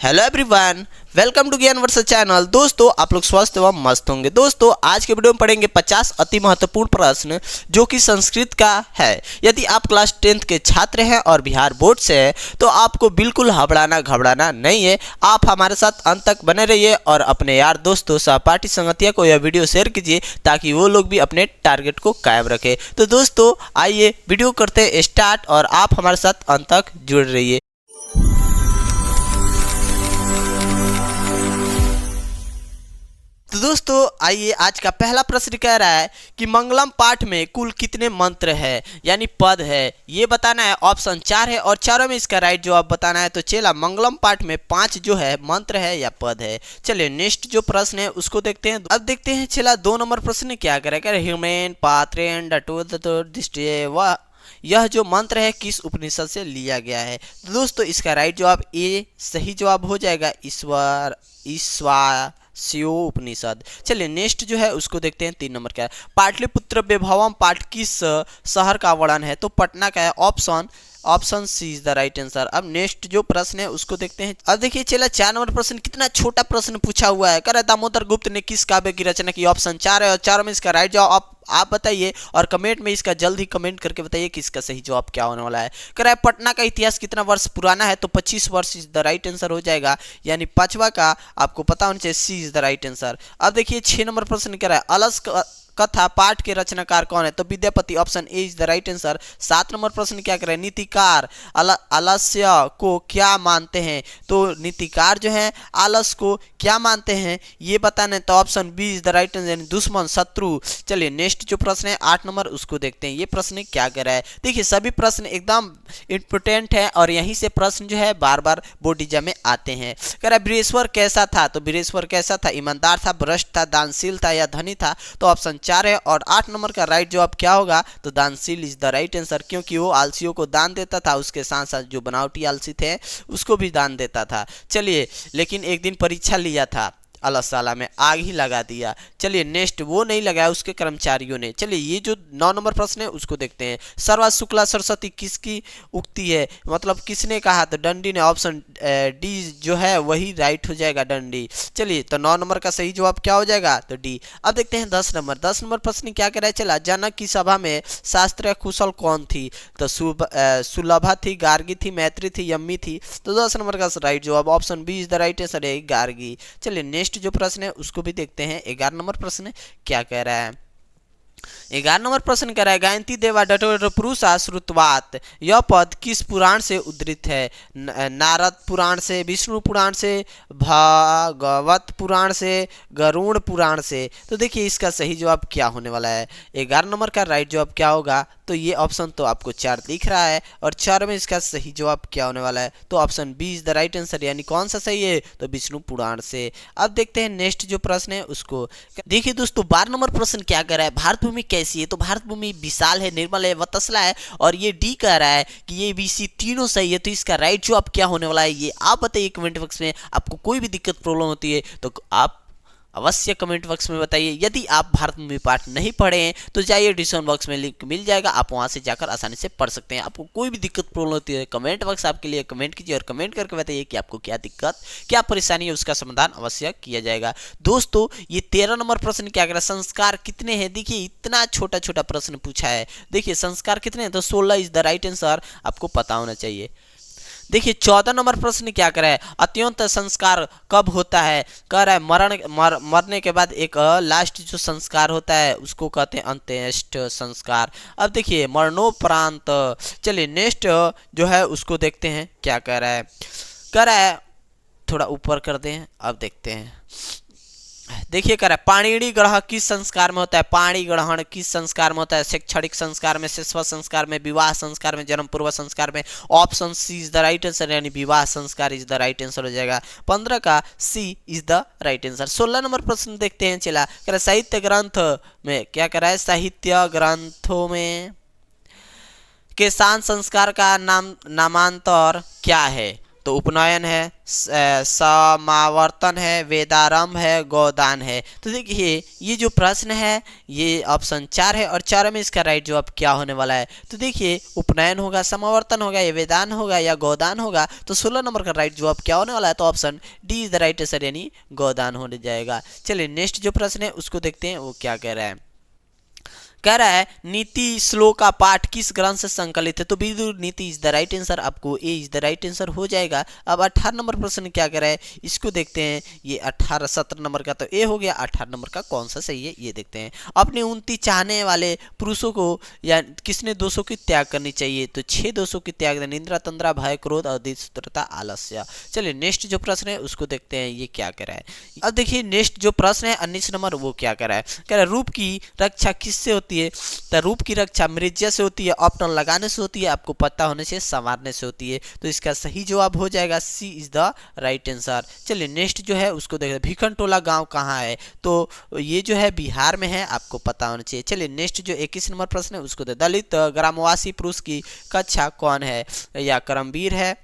Hello everyone, welcome to ज्ञान वर्ष channel. दोस्तों, आप लोग स्वस्थ एवं मस्त होंगे। दोस्तों, आज के वीडियो में पढ़ेंगे 50 अति महत्वपूर्ण प्रश्न जो कि संस्कृत का है। यदि आप क्लास 10th के छात्र हैं और बिहार बोर्ड से हैं तो आपको बिल्कुल घबराना नहीं है। आप हमारे साथ अंत तक बने रहिए और अपने यार दोस्तों, सहपाठी, संगतिया को यह वीडियो शेयर कीजिए ताकि वो लोग भी अपने टारगेट को कायम रखें। तो दोस्तों, आइए वीडियो करते हैं स्टार्ट और आप हमारे साथ अंत तक जुड़ रहिए। तो दोस्तों, आइए, आज का पहला प्रश्न कह रहा है कि मंगलम पाठ में कुल कितने मंत्र है यानी पद है, ये बताना है। ऑप्शन 4 है और चारों में इसका राइट जवाब बताना है। तो चला, मंगलम पाठ में 5 जो है मंत्र है या पद है। चलिए नेक्स्ट जो प्रश्न है उसको देखते हैं। अब देखते हैं चला 2 नंबर प्रश्न क्या करेगा। ह्यूमन पात्रेन वह यह जो मंत्र है किस उपनिषद से लिया गया है। तो दोस्तों, इसका राइट जवाब ए सही जवाब हो जाएगा, ईश्वर शिव उपनिषद। चलिए नेक्स्ट जो है उसको देखते हैं। 3 नंबर क्या है। पाटलिपुत्र वैभवम पाठ किस शहर का वर्णन है। तो पटना का है। Option C is the right answer. अब नेक्स्ट जो प्रश्न है उसको देखते हैं। अब देखिए चला 4 नंबर प्रश्न, कितना छोटा प्रश्न पूछा हुआ है। कर दामोदर गुप्त ने किस काव्य की रचना की। ऑप्शन 4 है और चारों में इसका राइट जवाब आप बताइए और कमेंट में इसका जल्द ही कमेंट करके बताइए कि इसका सही जवाब क्या होने वाला है। कह रहा है पटना का इतिहास कितना वर्ष पुराना है। तो 25 वर्ष इज द राइट आंसर हो जाएगा, यानी पांचवा का आपको पता होना चाहिए, सी इज द राइट आंसर। अब देखिए 6 नंबर प्रश्न कह रहा है अलस कथा पाठ के रचनाकार कौन है। तो Vidyapati, option A is the right answer. 7 number प्रश्न क्या करें। नीतिकार आलस्य को क्या मानते हैं। तो नीतिकार जो है आलस को क्या मानते हैं ये बताने। तो option B is the right answer, यानी दुश्मन, शत्रु। चलिए नेक्स्ट जो प्रश्न है 8 नंबर उसको देखते हैं। ये प्रश्न क्या कर रहा है। देखिए सभी प्रश्न एकदम इंपोर्टेंट है और यहीं से प्रश्न जो है बार बार बोर्ड एग्जाम में आते हैं। कह रहा है वीरेश्वर कैसा था। तो वीरेश्वर कैसा था, ईमानदार था, भ्रष्ट था, दानशील था या धनी था। तो ऑप्शन 4 है और 8 नंबर का राइट जवाब क्या होगा। तो दानशील इज द राइट आंसर, क्योंकि वो आलसियों को दान देता था, उसके साथ साथ जो बनावटी आलसी थे उसको भी दान देता था। चलिए, लेकिन एक दिन परीक्षा लिया था, अलसाला में आग ही लगा दिया। चलिए नेक्स्ट, वो नहीं लगाया, उसके कर्मचारियों ने। चलिए ये जो 9 नंबर प्रश्न है उसको देखते हैं। सर्वा शुक्ला सरस्वती किसकी उक्ति है, मतलब किसने कहा। तो डंडी ने। ऑप्शन डी जो है वही राइट हो जाएगा, डंडी। चलिए, तो 9 नंबर का सही जवाब क्या हो जाएगा। तो डी। अब देखते हैं 10 नंबर। 10 नंबर प्रश्न क्या कह रहा है। चला, जनक की सभा में शास्त्रीय कुशल कौन थी। तो सुलभा थी, गार्गी थी, मैत्री थी, यम्मी थी। तो 10 नंबर का राइट जवाब option B is the right answer है, गार्गी। चलिए नेक्स्ट जो प्रश्न है उसको भी देखते हैं। 11 नंबर प्रश्न क्या कह रहा है। 11 नंबर प्रश्न कह रहा है गायंती देवा डटोर पुरुषा श्रुतवात, यह पद किस पुराण से उद्धृत है। नारद पुराण से, विष्णु पुराण से, भागवत पुराण से, गरुड़ पुराण से। तो देखिए इसका सही जवाब क्या होने वाला है। 11 नंबर का राइट जवाब क्या होगा। तो ये ऑप्शन तो आपको 4 दिख रहा है और 4 में इसका सही जवाब क्या होने वाला है। तो option B is the right answer, यानी कौन सा सही है। तो विष्णु पुराण से। अब देखते हैं नेक्स्ट जो प्रश्न है उसको। देखिए दोस्तों, 12 नंबर प्रश्न क्या कर रहा है। भारत भूमि कैसी है। तो भारत भूमि विशाल है, निर्मल है, वतसला है और ये डी कह रहा है कि ये बी सी तीनों सही है। तो इसका राइट जवाब क्या होने वाला है ये आप बताइए कमेंट बॉक्स में। आपको कोई भी दिक्कत प्रॉब्लम होती है तो आप अवश्य कमेंट बॉक्स में बताइए। यदि आप भारत भूमि पाठ नहीं पढ़े हैं तो जाइए डिस्क्रिप्शन बॉक्स में लिंक मिल जाएगा, आप वहां से जाकर आसानी से पढ़ सकते हैं। आपको कोई भी दिक्कत प्रॉब्लम होती है कमेंट बॉक्स आपके लिए, कमेंट कीजिए और कमेंट करके बताइए कि आपको क्या दिक्कत, क्या परेशानी है, उसका समाधान अवश्य किया जाएगा। दोस्तों, ये 13 नंबर प्रश्न क्या कह रहा है। संस्कार कितने हैं। देखिए इतना छोटा छोटा प्रश्न पूछा है। देखिए संस्कार कितने हैं। तो 16 इज द राइट आंसर, आपको पता होना चाहिए। देखिए 14 नंबर प्रश्न क्या कर रहा है। अत्यंत संस्कार कब होता है। कह रहा है मरने के बाद एक लास्ट जो संस्कार होता है उसको कहते हैं अंत्येष्टि संस्कार। अब देखिए मरणोपरांत। चलिए नेक्स्ट जो है उसको देखते हैं क्या कह रहा है। कह रहा है थोड़ा ऊपर कर दें, अब देखते हैं। देखिए कह रहा है पाणिनि ग्रह किस संस्कार में होता है। पाणी ग्रहण किस संस्कार में होता है। शैक्षणिक संस्कार में, शिशु संस्कार में, विवाह संस्कार में, जन्म पूर्व संस्कार में। Option C is the right answer, यानी विवाह संस्कार इज द राइट आंसर हो जाएगा। 15 का C is the right answer. 16 number प्रश्न देखते हैं। चला, कह रहा है साहित्य ग्रंथ में क्या कह रहा है। साहित्य ग्रंथों में के शांत संस्कार का नामांतर क्या है। तो उपनयन है, समावर्तन है, वेदारंभ है, गोदान है। तो देखिए ये जो प्रश्न है ये ऑप्शन 4 है और 4 में इसका राइट जवाब क्या होने वाला है। तो देखिए उपनयन होगा, समावर्तन होगा, या वेदान होगा या गोदान होगा। तो 16 नंबर का राइट जवाब क्या होने वाला है, तो option D is the right answer यानी गोदान होने जाएगा। चलिए नेक्स्ट जो प्रश्न है उसको देखते हैं वो क्या कह रहा है। कह रहा है नीति श्लोक का पाठ किस ग्रंथ से संकलित है, तो विदुर नीति इज द राइट आंसर, आपको ए इज द राइट आंसर हो जाएगा। अब 18 नंबर प्रश्न क्या कह रहा है इसको देखते हैं। ये 18 17 नंबर का तो ए हो गया, 18 नंबर का कौन सा सही है ये देखते हैं। अपने उन्नति चाहने वाले पुरुषों को या किसने दोषों की त्याग करनी चाहिए, तो 6 दोषों की त्याग, निंद्रा तंद्रा भय क्रोध अधीरता आलस्य। चलिए नेक्स्ट जो प्रश्न है उसको देखते हैं ये क्या कह रहा है। अब देखिए नेक्स्ट जो प्रश्न है 19 नंबर वो क्या कह रहा है। कह रहा है रूप की रक्षा किससे होती है, तो रूप की रक्षा मृज्या से होती है, ऑप्टन लगाने से होती है, आपको पता होने से संवारने से होती है। तो इसका सही जवाब हो जाएगा सी इज द राइट आंसर। चलिए नेक्स्ट जो है उसको देखते हैं। भिखनटोला गांव कहाँ है, तो ये जो है बिहार में है, आपको पता होना चाहिए। चलिए नेक्स्ट जो 21 नंबर प्रश्न है उसको देखते हैं। दलित ग्रामवासी पुरुष की कक्षा कौन है, या करमवीर है,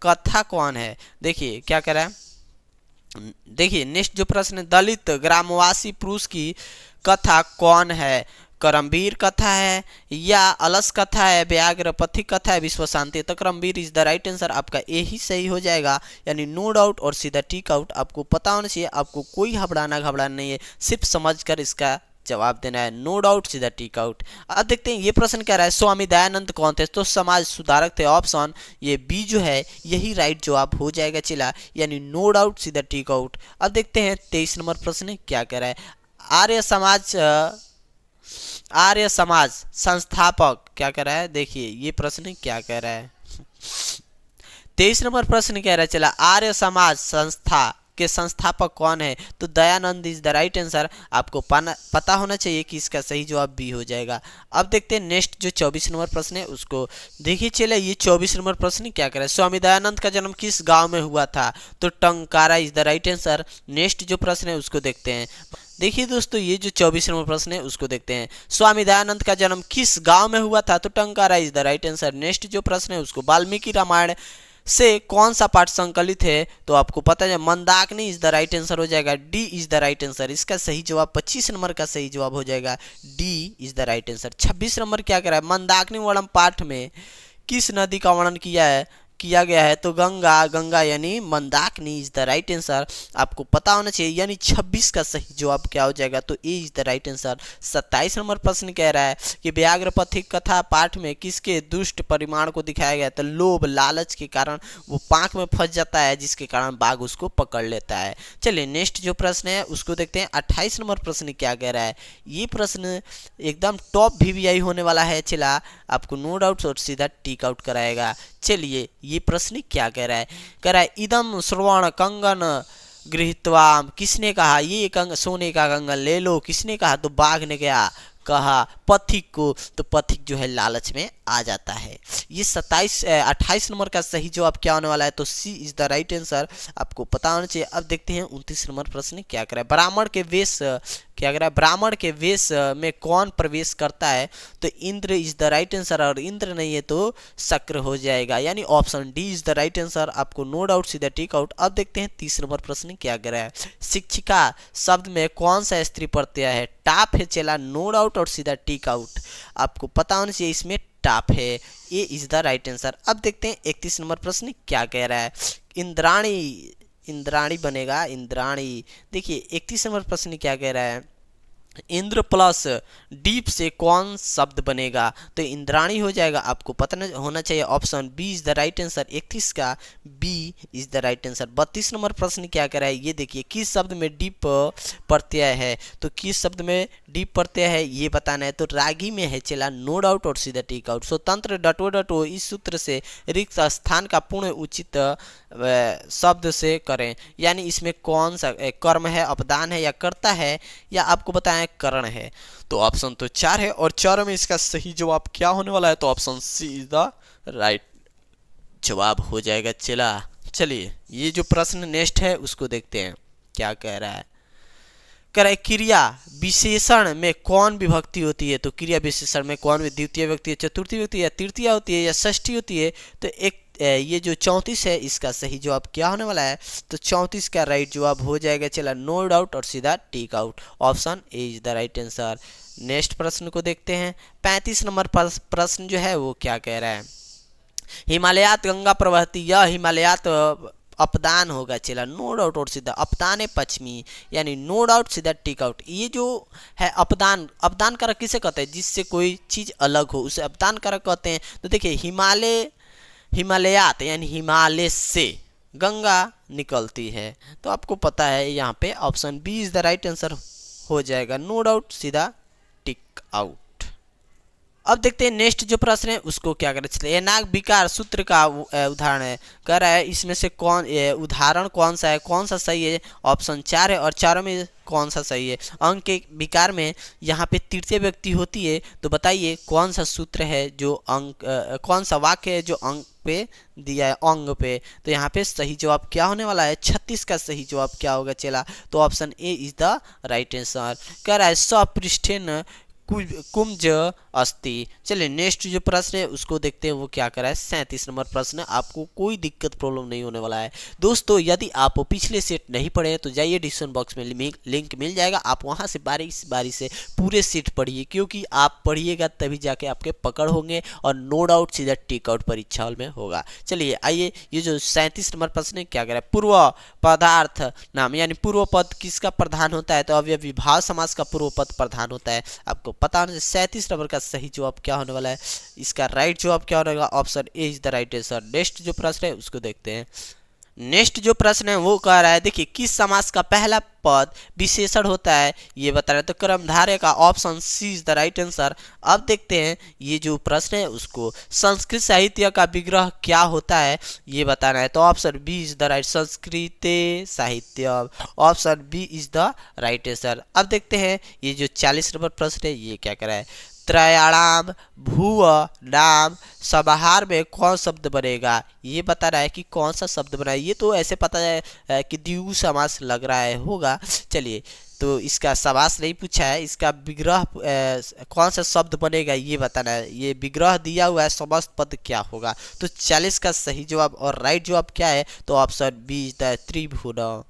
कथा कौन है। देखिए क्या कह रहा है, देखिए नेक्स्ट जो प्रश्न है दलित ग्रामवासी पुरुष की कथा कौन है, करमवीर कथा है या अलस कथा है, व्याघ्र पथिक कथा है, विश्व शांति। तो Karmaveer is the right answer, आपका ए ही सही हो जाएगा यानी नो डाउट और सीधा टिक आउट। आपको पता होना चाहिए, आपको कोई घबराना नहीं है, सिर्फ समझकर इसका जवाब देना है, नो डाउट सीधा टिक आउट। अब देखते हैं ये प्रश्न कह रहा है स्वामी दयानंद कौन थे, तो समाज सुधारक थे, ऑप्शन ये बी जो है यही राइट जवाब हो जाएगा चिला यानी नो डाउट सीधा टिक आउट। अब देखते हैं 23 नंबर प्रश्न क्या कह रहा है। आर्य समाज संस्थापक क्या कह रहा है, देखिए ये प्रश्न क्या कह रहा है। 23 नंबर प्रश्न कह रहा है चला आर्य समाज संस्था के संस्थापक कौन है, तो Dayanand is the right answer. आपको पता होना चाहिए कि इसका सही जवाब बी हो जाएगा। अब देखते हैं नेक्स्ट जो 24 नंबर प्रश्न है उसको देखिए। चले ये 24 नंबर प्रश्न क्या कर रहा है। स्वामी दयानंद का जन्म किस गांव में हुआ था, तो Tankara is the right answer. Next जो प्रश्न है उसको देखते हैं। देखिए दोस्तों ये जो 24 नंबर प्रश्न है उसको देखते हैं। स्वामी दयानंद का जन्म किस गांव में हुआ था, तो Tankara is the right answer. Next जो प्रश्न है उसको वाल्मीकि रामायण से कौन सा पाठ संकलित है, तो आपको पता है Mandakini is the right answer हो जाएगा, D is the right answer. इसका सही जवाब 25 नंबर का सही जवाब हो जाएगा, D is the right answer. 26 number क्या कह रहा है। मंदाकिनी वर्णन पाठ में किस नदी का वर्णन किया गया है, तो गंगा यानी Mandakini is the right answer. आपको पता होना चाहिए यानी 26 का सही जवाब क्या हो जाएगा, तो A is the right answer. 27 number प्रश्न कह रहा है कि व्याघ्र पथिक कथा पाठ में किसके दुष्ट परिमाण को दिखाया गया, तो लोभ लालच के कारण वो पांख में फंस जाता है, जिसके कारण बाघ उसको पकड़ लेता है। चलिए नेक्स्ट जो प्रश्न है उसको देखते हैं। 28 नंबर प्रश्न क्या कह रहा है। ये प्रश्न एकदम टॉप VVI होने वाला है, चला आपको नो डाउट और सीधा टिक आउट कराएगा। चलिए ये प्रश्न क्या कह रहा है। कह रहा है इदम श्रवण कंगन गृहीत्वा, किसने कहा ये सोने का कंगन ले लो, किसने कहा, तो बाघ ने कहा पथिक को, तो पथिक जो है लालच में आ जाता है। ये 28 नंबर का सही जवाब क्या होने वाला है, तो सी इज द राइट आंसर। आपको पता होना चाहिए। अब देखते हैं 29 नंबर प्रश्न क्या कह रहा है। ब्राह्मण के वेश क्या कह रहा है। ब्राह्मण के वेश में कौन प्रवेश करता है, तो Indra is the right answer, और इंद्र नहीं है तो शक्र हो जाएगा यानी option D is the right answer. आपको नो डाउट सीधा टिक आउट। अब देखते हैं 30 नंबर प्रश्न क्या कह रहा है। शिक्षिका शब्द में कौन सा स्त्री प्रत्यय है, टाप है चला नो डाउट और सीधा टिक आउट। आपको पता होना चाहिए इसमें टाप है, ए इज द राइट आंसर। अब देखते हैं 31 नंबर प्रश्न क्या कह रहा है। इंद्राणी बनेगा इंद्राणी। देखिए 31 नंबर प्रश्न क्या कह रहा है। इंद्र प्लस डीप से कौन शब्द बनेगा, तो इंद्राणी हो जाएगा। आपको पता होना चाहिए option B is the right answer. 31 का B is the right answer. 32 number प्रश्न क्या कर रहा है। ये देखिए किस शब्द में डीप प्रत्यय है, तो किस शब्द में डीप प्रत्यय है ये बताना है, तो रागी में है चला नो डाउट और सीधा टिक आउट। स्वतंत्र डटो इस सूत्र से रिक्त स्थान का पूर्ण उचित शब्द से करें, यानी इसमें कौन सा कर्म है, अपदान है या कर्ता है, या आपको बताएं करण है। तो ऑप्शन तो 4 है और 4 में इसका सही जवाब क्या होने वाला है, तो option C is the right जवाब हो जाएगा। चलिए ये जो प्रश्न नेक्स्ट है उसको देखते हैं क्या कह रहा है। कह रहा है क्रिया विशेषण में कौन विभक्ति होती है, तो क्रिया विशेषण में कौन द्वितीय व्यक्ति, चतुर्थी व्यक्ति या तृतीया होती है या षष्ठी होती है, तो ये जो 34 है इसका सही जवाब क्या होने वाला है, तो 34 का राइट जवाब हो जाएगा चला नो डाउट और सीधा tick out, option A is the right answer. Next प्रश्न को देखते हैं। 35 नंबर प्रश्न जो है वो क्या कह रहा है, हिमालयात गंगा प्रवहती, यह हिमालयात अपदान होगा चला नो डाउट और सीधा अपदान पश्चिमी, यानी नो डाउट सीधा टिक आउट। ये जो है अपदान, अपदान कारक किसे कहते हैं, जिससे कोई चीज़ अलग हो उसे अपदान कारक कहते हैं। तो देखिए हिमालयात यानी हिमालय से गंगा निकलती है, तो आपको पता है यहाँ पे option B is the right answer हो जाएगा, नो डाउट सीधा टिक आउट। अब देखते हैं नेक्स्ट जो प्रश्न है उसको क्या करें, चलिए नाग विकार सूत्र का उदाहरण है, कह रहा है इसमें से कौन उदाहरण कौन सा है, कौन सा सही है, ऑप्शन 4 है और चारों में कौन सा सही है। अंक के विकार में यहाँ पे तृतीय व्यक्ति होती है, तो बताइए कौन सा सूत्र है जो अंक कौन सा वाक्य है जो अंक पे दिया है, अंग पे। तो यहाँ पे सही जवाब क्या होने वाला है, 36 का सही जवाब क्या होगा चला, तो option A is the right answer. कह रहा है सपृष्ठेन कुंज अस्ति। चलिए नेक्स्ट जो प्रश्न है उसको देखते हैं वो क्या कर रहा है, 37 नंबर प्रश्न। आपको कोई दिक्कत प्रॉब्लम नहीं होने वाला है दोस्तों। यदि आप पिछले सेट नहीं पढ़े तो जाइए डिस्क्रिप्शन बॉक्स में लिंक मिल जाएगा, आप वहां से बारी से पूरे सेट पढ़िए, क्योंकि आप पढ़िएगा तभी जाके आपके पकड़ होंगे और नो डाउट सीधा टिक आउट परीक्षा हॉल में होगा। चलिए आइए, ये जो 37 नंबर प्रश्न है क्या कर रहा है, पूर्व पदार्थ नाम यानी पूर्व पद किसका प्रधान होता है, तो अव्ययी भाव समास का पूर्व पद प्रधान होता है। आपको पता होना चाहिए 37 नंबर का सही जवाब क्या होने वाला है, इसका राइट जवाब क्या होगा, option A is the right answer. Next जो प्रश्न है उसको देखते हैं। नेक्स्ट जो प्रश्न है वो कह रहा है, देखिए किस समास का पहला पद विशेषण होता है ये बता रहे हैं, तो कर्मधारय का option C is the right answer. अब देखते हैं ये जो प्रश्न है उसको, संस्कृत साहित्य का विग्रह क्या होता है ये बताना है, तो option B is the right, Sanskrit साहित्य, option B is the right answer. अब देखते हैं ये जो 40 नंबर प्रश्न है ये क्या कर रहा है, त्रयाणाम भूव नाम समाहार में कौन शब्द बनेगा, ये बता रहा है कि कौन सा शब्द बना है। ये तो ऐसे पता है कि द्विगु समास लग रहा है होगा। चलिए तो इसका समास नहीं पूछा है, इसका विग्रह कौन सा शब्द बनेगा ये बताना है। ये विग्रह दिया हुआ है, समस्त पद क्या होगा, तो 40 का सही जवाब और राइट जवाब क्या है, तो ऑप्शन बी इज द त्रिभुवन।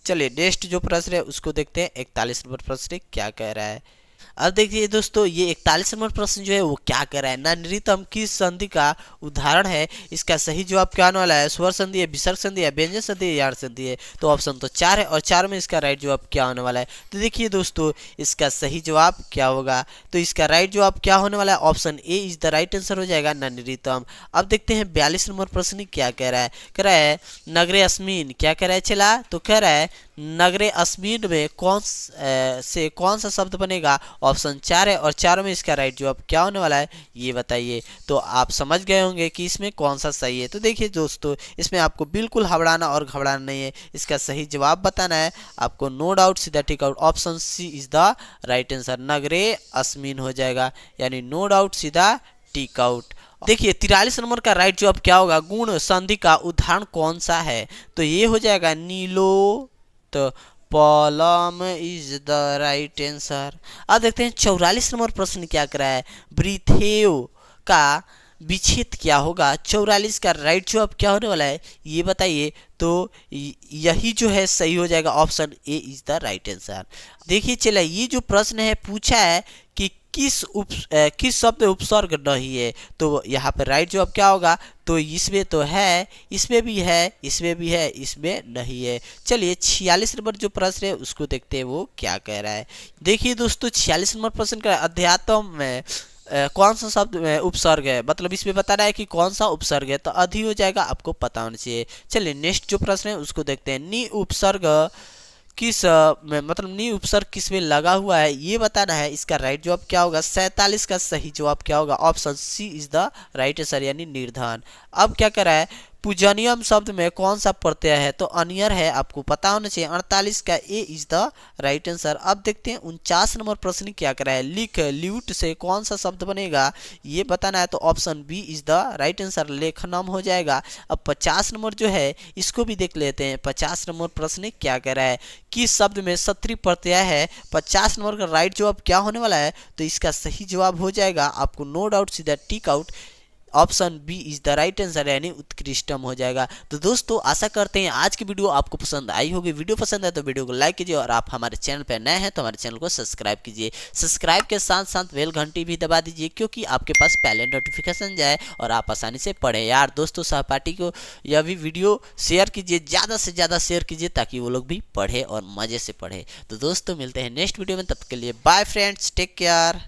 चलिए नेक्स्ट जो प्रश्न है उसको देखते हैं। 41 नंबर प्रश्न क्या कह रहा है। अब देखिए दोस्तों ये 41 नंबर प्रश्न जो है वो क्या कर रहा है, नृतम किस संधि का उदाहरण है, इसका सही जवाब क्या आने वाला है, स्वर संधि है, विसर्ग संधि है, व्यंजन संधि है, यार्ड संधि है। तो ऑप्शन तो 4 है और 4 में इसका राइट जवाब क्या होने वाला है, तो देखिए दोस्तों इसका सही जवाब क्या होगा, तो इसका राइट जवाब क्या होने वाला है, option A is the right answer हो जाएगा, नृतम। अब देखते हैं 42 नंबर प्रश्न क्या कह रहा है, कह रहा है नगरे अस्मिन, क्या कह रहा है चला, तो कह रहा है नगरे अस्मिन में कौन सा शब्द बनेगा, ऑप्शन 4 है और 4 में इसका राइट जवाब क्या होने वाला है ये बताइए। तो आप समझ गए होंगे कि इसमें कौन सा सही है। तो देखिए दोस्तों इसमें आपको बिल्कुल हबड़ाना और घबराना नहीं है, इसका सही जवाब बताना है आपको, नो डाउट सीधा tick out, option C is the right answer, नगरे अस्मिन हो जाएगा, यानी नो डाउट सीधा टिक आउट। देखिए 43 नंबर का राइट जवाब क्या होगा, गुण संधि का उदाहरण कौन सा है, तो ये हो जाएगा नीलो, तो पलम इज द राइट आंसर। अब देखते हैं 44 नंबर प्रश्न क्या कर रहा है, वृथेव का विच्छेद क्या होगा, 44 का राइट जवाब क्या होने वाला है ये बताइए। तो यही जो है सही हो जाएगा, option A is the right answer. देखिए चला ये जो प्रश्न है पूछा है कि किस शब्द उपसर्ग नहीं है, तो यहाँ पर राइट जवाब क्या होगा, तो इसमें तो है, इसमें भी है, इसमें भी है, इसमें नहीं है। चलिए 46 नंबर जो प्रश्न है उसको देखते हैं वो क्या कह रहा है। देखिए दोस्तों 46 नंबर प्रश्न का अध्यात्म में कौन सा शब्द में उपसर्ग है, मतलब इसमें बता रहा है कि कौन सा उपसर्ग है, तो अधि हो जाएगा, आपको पता होना चाहिए। चलिए नेक्स्ट जो प्रश्न है उसको देखते हैं, नि उपसर्ग किस मतलब नी उपसर्ग किस में लगा हुआ है ये बताना है, इसका राइट जवाब क्या होगा, 47 का सही जवाब क्या होगा, option C is the right answer, यानी निर्धन। अब क्या कर रहा है, पूजनियम शब्द में कौन सा प्रत्यय है, तो अनियर है, आपको पता होना चाहिए, 48 का ए इज द राइट आंसर। अब देखते हैं 49 नंबर प्रश्न क्या कर रहा है, लिख ल्यूट से कौन सा शब्द बनेगा ये बताना है, तो option B is the right answer, लेखनम हो जाएगा। अब 50 नंबर जो है इसको भी देख लेते हैं। 50 नंबर प्रश्न क्या कह रहा है, किस शब्द में सत्री प्रत्यय है, 50 नंबर का राइट जवाब क्या होने वाला है, तो इसका सही जवाब हो जाएगा आपको नो डाउट सीधा tick out, option B is the right answer यानी उत्कृष्टम हो जाएगा। तो दोस्तों आशा करते हैं आज की वीडियो आपको पसंद आई होगी। वीडियो पसंद है तो वीडियो को लाइक कीजिए और आप हमारे चैनल पर नए हैं तो हमारे चैनल को सब्सक्राइब कीजिए। सब्सक्राइब के साथ साथ बेल घंटी भी दबा दीजिए क्योंकि आपके पास पहले नोटिफिकेशन जाए और आप आसानी से पढ़ें। यार दोस्तों सहपाठी को यह भी वीडियो शेयर कीजिए, ज़्यादा से ज़्यादा शेयर कीजिए ताकि वो लोग भी पढ़े और मज़े से पढ़े। तो दोस्तों मिलते हैं नेक्स्ट वीडियो में, तब तक के लिए बाय फ्रेंड्स, टेक केयर।